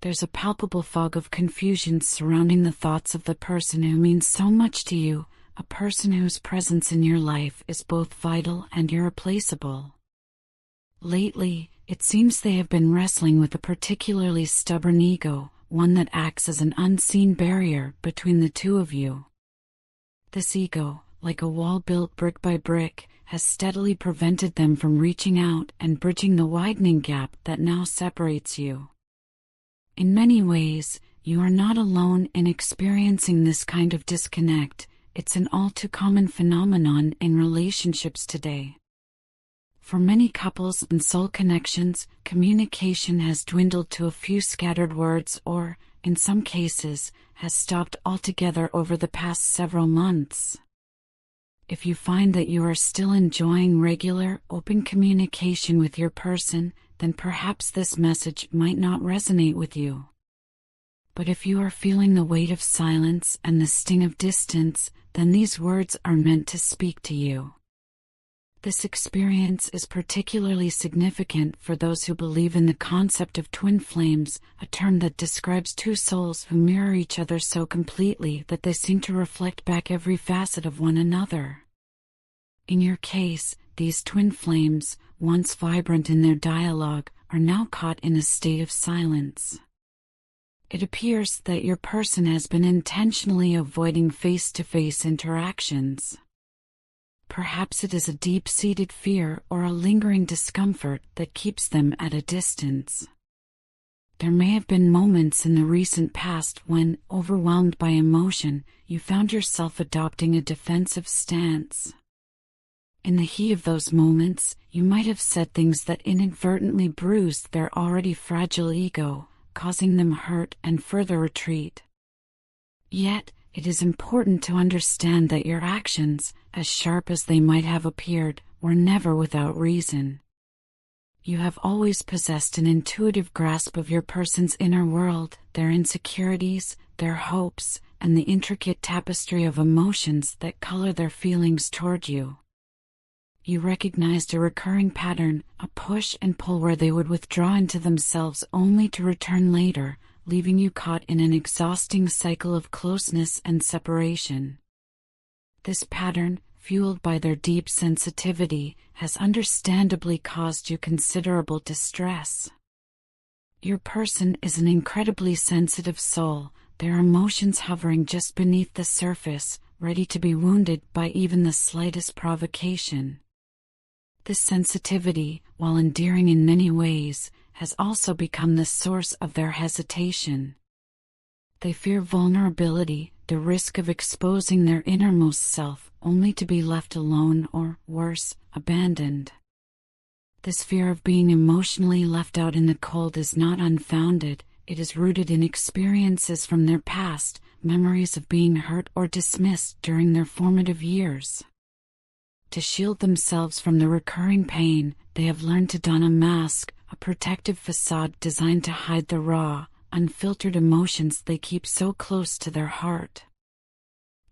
There's a palpable fog of confusion surrounding the thoughts of the person who means so much to you, a person whose presence in your life is both vital and irreplaceable. Lately, it seems they have been wrestling with a particularly stubborn ego, one that acts as an unseen barrier between the two of you. This ego, like a wall built brick by brick, has steadily prevented them from reaching out and bridging the widening gap that now separates you. In many ways, you are not alone in experiencing this kind of disconnect. It's an all too common phenomenon in relationships today. For many couples and soul connections, communication has dwindled to a few scattered words or, in some cases, has stopped altogether over the past several months. If you find that you are still enjoying regular, open communication with your person, then perhaps this message might not resonate with you. But if you are feeling the weight of silence and the sting of distance, then these words are meant to speak to you. This experience is particularly significant for those who believe in the concept of twin flames, a term that describes two souls who mirror each other so completely that they seem to reflect back every facet of one another. In your case, these twin flames, once vibrant in their dialogue, are now caught in a state of silence. It appears that your person has been intentionally avoiding face-to-face interactions. Perhaps it is a deep-seated fear or a lingering discomfort that keeps them at a distance. There may have been moments in the recent past when, overwhelmed by emotion, you found yourself adopting a defensive stance. In the heat of those moments, you might have said things that inadvertently bruised their already fragile ego, causing them hurt and further retreat. Yet, it is important to understand that your actions, as sharp as they might have appeared, were never without reason. You have always possessed an intuitive grasp of your person's inner world, their insecurities, their hopes, and the intricate tapestry of emotions that color their feelings toward you. You recognized a recurring pattern, a push and pull where they would withdraw into themselves only to return later, leaving you caught in an exhausting cycle of closeness and separation. This pattern, fueled by their deep sensitivity, has understandably caused you considerable distress. Your person is an incredibly sensitive soul, their emotions hovering just beneath the surface, ready to be wounded by even the slightest provocation. This sensitivity, while endearing in many ways, has also become the source of their hesitation. They fear vulnerability, the risk of exposing their innermost self, only to be left alone or, worse, abandoned. This fear of being emotionally left out in the cold is not unfounded. It is rooted in experiences from their past, memories of being hurt or dismissed during their formative years. To shield themselves from the recurring pain, they have learned to don a mask, a protective facade designed to hide the raw, unfiltered emotions they keep so close to their heart.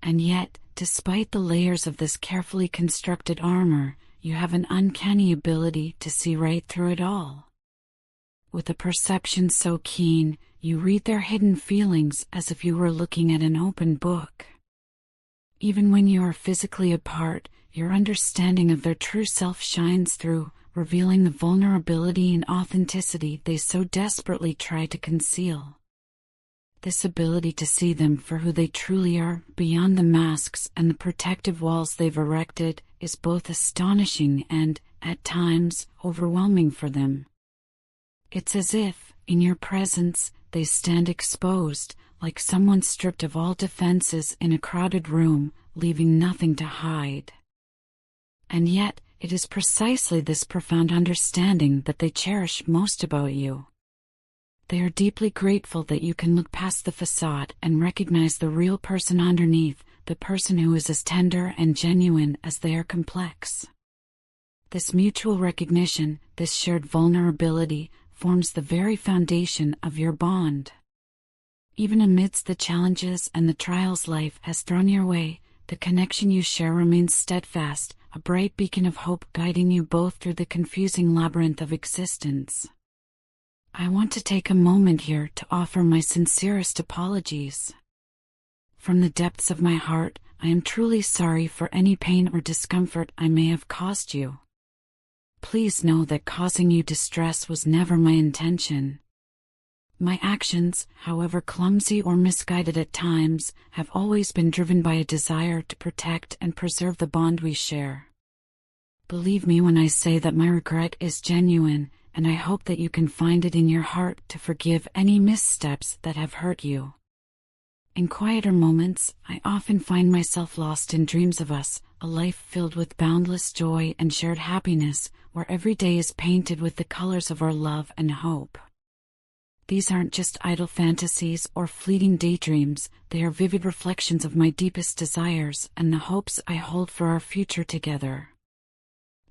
And yet, despite the layers of this carefully constructed armor, you have an uncanny ability to see right through it all. With a perception so keen, you read their hidden feelings as if you were looking at an open book. Even when you are physically apart, your understanding of their true self shines through, revealing the vulnerability and authenticity they so desperately try to conceal. This ability to see them for who they truly are, beyond the masks and the protective walls they've erected, is both astonishing and, at times, overwhelming for them. It's as if, in your presence, they stand exposed, like someone stripped of all defenses in a crowded room, leaving nothing to hide. And yet, it is precisely this profound understanding that they cherish most about you. They are deeply grateful that you can look past the facade and recognize the real person underneath, the person who is as tender and genuine as they are complex. This mutual recognition, this shared vulnerability, forms the very foundation of your bond. Even amidst the challenges and the trials life has thrown your way, the connection you share remains steadfast, a bright beacon of hope guiding you both through the confusing labyrinth of existence. I want to take a moment here to offer my sincerest apologies. From the depths of my heart, I am truly sorry for any pain or discomfort I may have caused you. Please know that causing you distress was never my intention. My actions, however clumsy or misguided at times, have always been driven by a desire to protect and preserve the bond we share. Believe me when I say that my regret is genuine, and I hope that you can find it in your heart to forgive any missteps that have hurt you. In quieter moments, I often find myself lost in dreams of us, a life filled with boundless joy and shared happiness, where every day is painted with the colors of our love and hope. These aren't just idle fantasies or fleeting daydreams, they are vivid reflections of my deepest desires and the hopes I hold for our future together.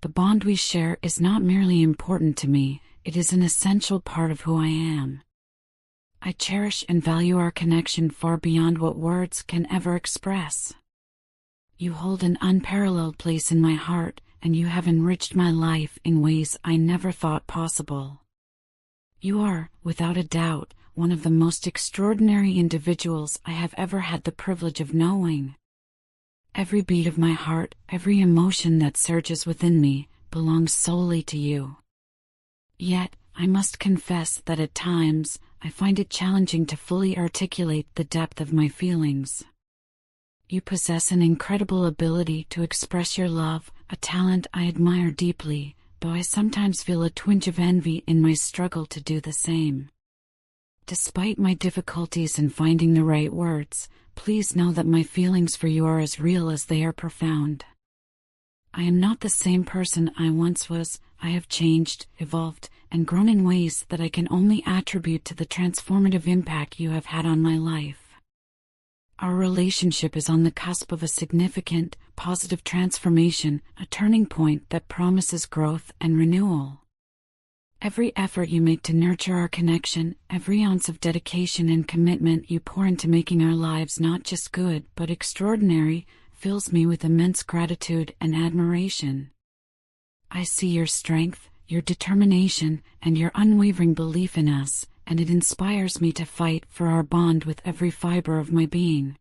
The bond we share is not merely important to me, it is an essential part of who I am. I cherish and value our connection far beyond what words can ever express. You hold an unparalleled place in my heart, and you have enriched my life in ways I never thought possible. You are, without a doubt, one of the most extraordinary individuals I have ever had the privilege of knowing. Every beat of my heart, every emotion that surges within me, belongs solely to you. Yet, I must confess that at times, I find it challenging to fully articulate the depth of my feelings. You possess an incredible ability to express your love, a talent I admire deeply, though I sometimes feel a twinge of envy in my struggle to do the same. Despite my difficulties in finding the right words, please know that my feelings for you are as real as they are profound. I am not the same person I once was. I have changed, evolved, and grown in ways that I can only attribute to the transformative impact you have had on my life. Our relationship is on the cusp of a significant, positive transformation, a turning point that promises growth and renewal. Every effort you make to nurture our connection, every ounce of dedication and commitment you pour into making our lives not just good but extraordinary, fills me with immense gratitude and admiration. I see your strength, your determination, and your unwavering belief in us, and it inspires me to fight for our bond with every fiber of my being.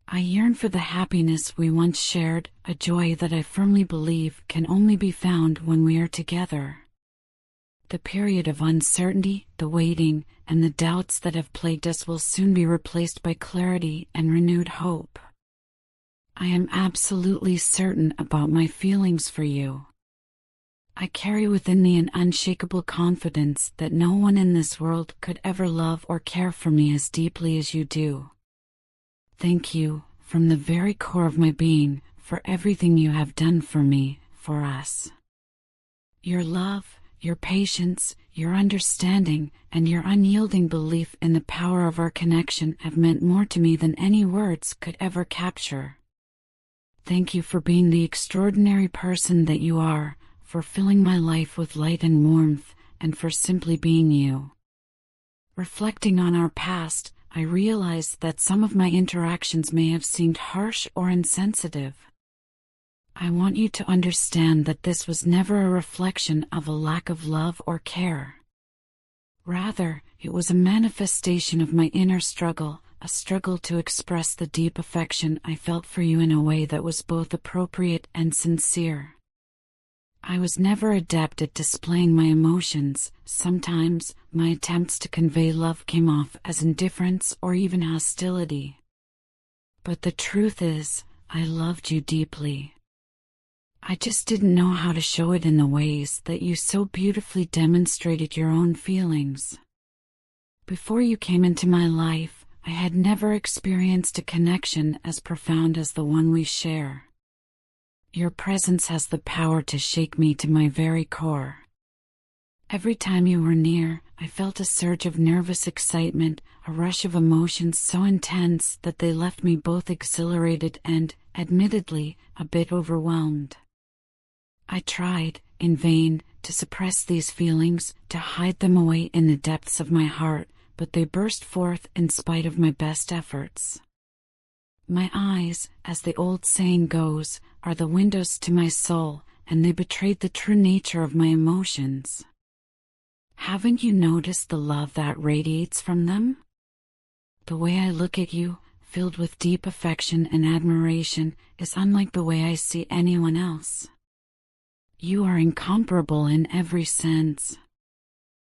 I yearn for the happiness we once shared, a joy that I firmly believe can only be found when we are together. The period of uncertainty, the waiting, and the doubts that have plagued us will soon be replaced by clarity and renewed hope. I am absolutely certain about my feelings for you. I carry within me an unshakable confidence that no one in this world could ever love or care for me as deeply as you do. Thank you, from the very core of my being, for everything you have done for me, for us. Your love, your patience, your understanding, and your unyielding belief in the power of our connection have meant more to me than any words could ever capture. Thank you for being the extraordinary person that you are, for filling my life with light and warmth, and for simply being you. Reflecting on our past, I realize that some of my interactions may have seemed harsh or insensitive. I want you to understand that this was never a reflection of a lack of love or care. Rather, it was a manifestation of my inner struggle, a struggle to express the deep affection I felt for you in a way that was both appropriate and sincere. I was never adept at displaying my emotions. Sometimes, my attempts to convey love came off as indifference or even hostility. But the truth is, I loved you deeply. I just didn't know how to show it in the ways that you so beautifully demonstrated your own feelings. Before you came into my life, I had never experienced a connection as profound as the one we share. Your presence has the power to shake me to my very core. Every time you were near, I felt a surge of nervous excitement, a rush of emotions so intense that they left me both exhilarated and, admittedly, a bit overwhelmed. I tried, in vain, to suppress these feelings, to hide them away in the depths of my heart, but they burst forth in spite of my best efforts. My eyes, as the old saying goes, are the windows to my soul, and they betrayed the true nature of my emotions. Haven't you noticed the love that radiates from them? The way I look at you, filled with deep affection and admiration, is unlike the way I see anyone else. You are incomparable in every sense.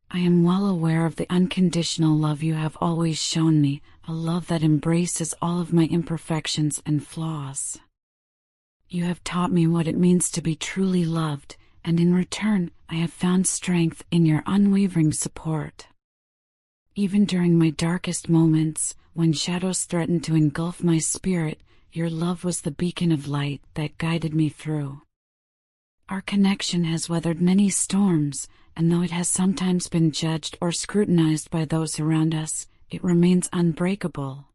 I am well aware of the unconditional love you have always shown me, a love that embraces all of my imperfections and flaws. You have taught me what it means to be truly loved, and in return, I have found strength in your unwavering support. Even during my darkest moments, when shadows threatened to engulf my spirit, your love was the beacon of light that guided me through. Our connection has weathered many storms, and though it has sometimes been judged or scrutinized by those around us, it remains unbreakable.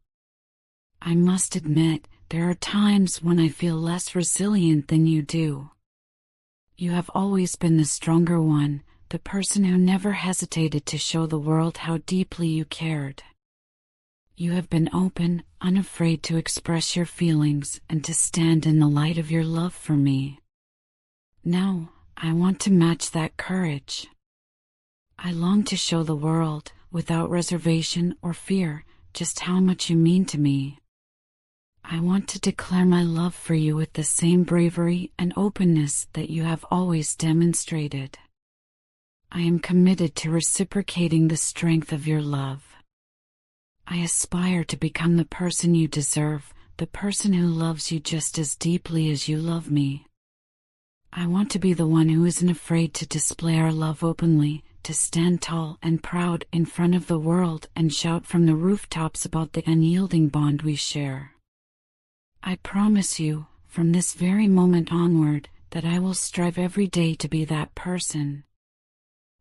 I must admit, there are times when I feel less resilient than you do. You have always been the stronger one, the person who never hesitated to show the world how deeply you cared. You have been open, unafraid to express your feelings and to stand in the light of your love for me. Now, I want to match that courage. I long to show the world, without reservation or fear, just how much you mean to me. I want to declare my love for you with the same bravery and openness that you have always demonstrated. I am committed to reciprocating the strength of your love. I aspire to become the person you deserve, the person who loves you just as deeply as you love me. I want to be the one who isn't afraid to display our love openly, to stand tall and proud in front of the world and shout from the rooftops about the unyielding bond we share. I promise you, from this very moment onward, that I will strive every day to be that person.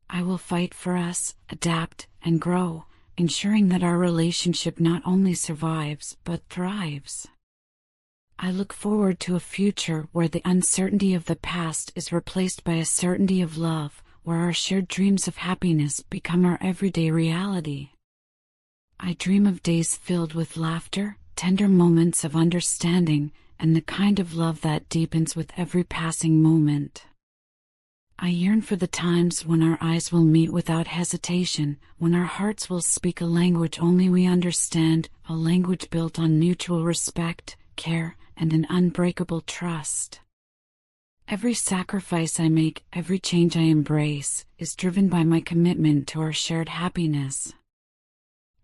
I will fight for us, adapt, and grow, ensuring that our relationship not only survives, but thrives. I look forward to a future where the uncertainty of the past is replaced by a certainty of love, where our shared dreams of happiness become our everyday reality. I dream of days filled with laughter, tender moments of understanding, and the kind of love that deepens with every passing moment. I yearn for the times when our eyes will meet without hesitation, when our hearts will speak a language only we understand, a language built on mutual respect, care, and an unbreakable trust. Every sacrifice I make, every change I embrace, is driven by my commitment to our shared happiness.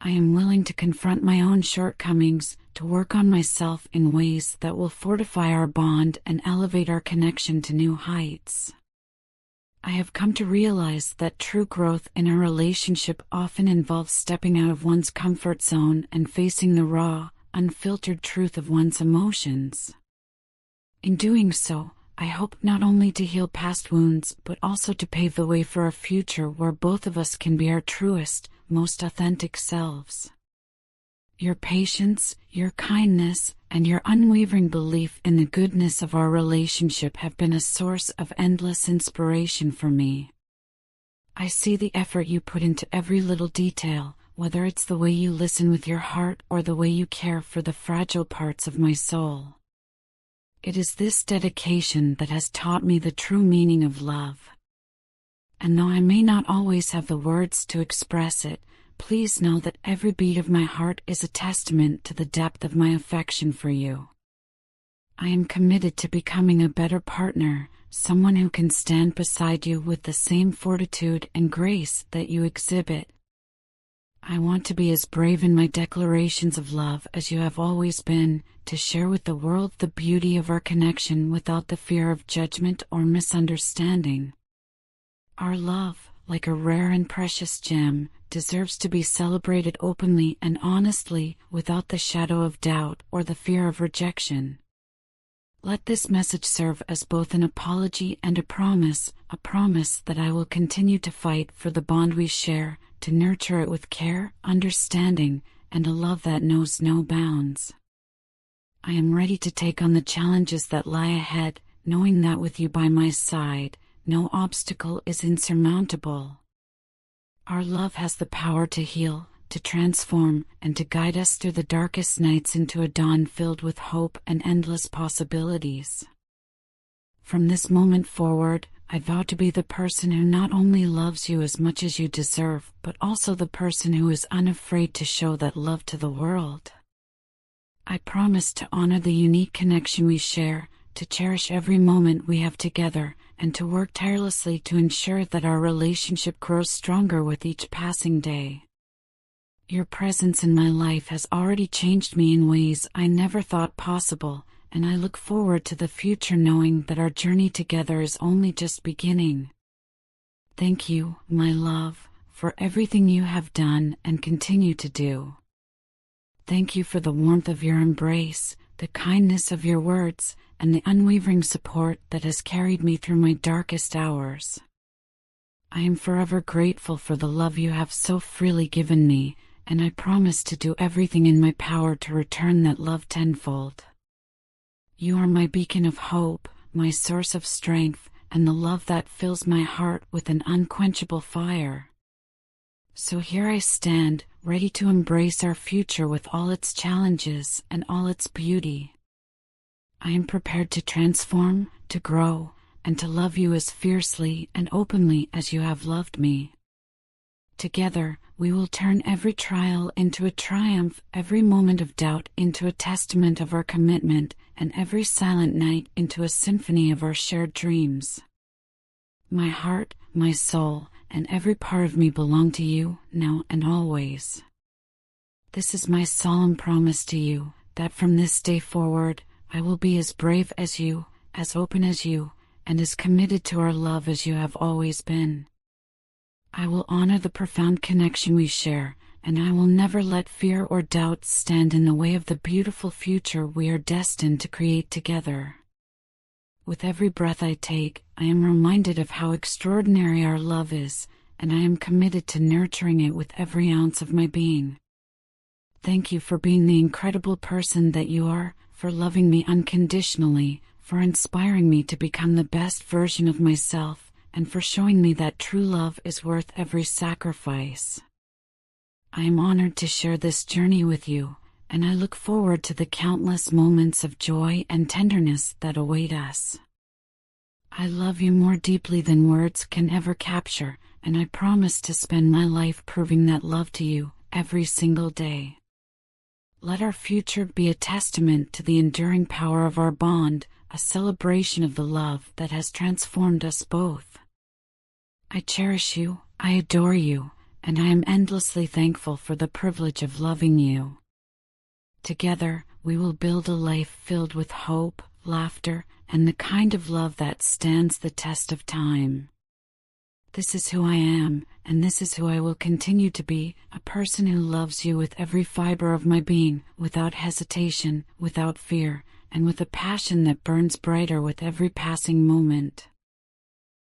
I am willing to confront my own shortcomings, to work on myself in ways that will fortify our bond and elevate our connection to new heights. I have come to realize that true growth in a relationship often involves stepping out of one's comfort zone and facing the raw, unfiltered truth of one's emotions. In doing so, I hope not only to heal past wounds, but also to pave the way for a future where both of us can be our truest, most authentic selves. Your patience, your kindness, and your unwavering belief in the goodness of our relationship have been a source of endless inspiration for me. I see the effort you put into every little detail, whether it's the way you listen with your heart or the way you care for the fragile parts of my soul. It is this dedication that has taught me the true meaning of love. And though I may not always have the words to express it, please know that every beat of my heart is a testament to the depth of my affection for you. I am committed to becoming a better partner, someone who can stand beside you with the same fortitude and grace that you exhibit. I want to be as brave in my declarations of love as you have always been, to share with the world the beauty of our connection without the fear of judgment or misunderstanding. Our love, like a rare and precious gem, deserves to be celebrated openly and honestly, without the shadow of doubt or the fear of rejection. Let this message serve as both an apology and a promise that I will continue to fight for the bond we share, to nurture it with care, understanding, and a love that knows no bounds. I am ready to take on the challenges that lie ahead, knowing that with you by my side, no obstacle is insurmountable. Our love has the power to heal, to transform, and to guide us through the darkest nights into a dawn filled with hope and endless possibilities. From this moment forward, I vow to be the person who not only loves you as much as you deserve, but also the person who is unafraid to show that love to the world. I promise to honor the unique connection we share, to cherish every moment we have together, and to work tirelessly to ensure that our relationship grows stronger with each passing day. Your presence in my life has already changed me in ways I never thought possible, and I look forward to the future knowing that our journey together is only just beginning. Thank you, my love, for everything you have done and continue to do. Thank you for the warmth of your embrace, the kindness of your words, and the unwavering support that has carried me through my darkest hours. I am forever grateful for the love you have so freely given me, and I promise to do everything in my power to return that love tenfold. You are my beacon of hope, my source of strength, and the love that fills my heart with an unquenchable fire. So here I stand, ready to embrace our future with all its challenges and all its beauty. I am prepared to transform, to grow, and to love you as fiercely and openly as you have loved me. Together, we will turn every trial into a triumph, every moment of doubt into a testament of our commitment, and every silent night into a symphony of our shared dreams. My heart, my soul, and every part of me belong to you, now and always. This is my solemn promise to you, that from this day forward, I will be as brave as you, as open as you, and as committed to our love as you have always been. I will honor the profound connection we share, and I will never let fear or doubt stand in the way of the beautiful future we are destined to create together. With every breath I take, I am reminded of how extraordinary our love is, and I am committed to nurturing it with every ounce of my being. Thank you for being the incredible person that you are, for loving me unconditionally, for inspiring me to become the best version of myself, and for showing me that true love is worth every sacrifice. I am honored to share this journey with you, and I look forward to the countless moments of joy and tenderness that await us. I love you more deeply than words can ever capture, and I promise to spend my life proving that love to you every single day. Let our future be a testament to the enduring power of our bond, a celebration of the love that has transformed us both. I cherish you, I adore you, and I am endlessly thankful for the privilege of loving you. Together, we will build a life filled with hope, laughter, and the kind of love that stands the test of time. This is who I am, and this is who I will continue to be, a person who loves you with every fiber of my being, without hesitation, without fear, and with a passion that burns brighter with every passing moment.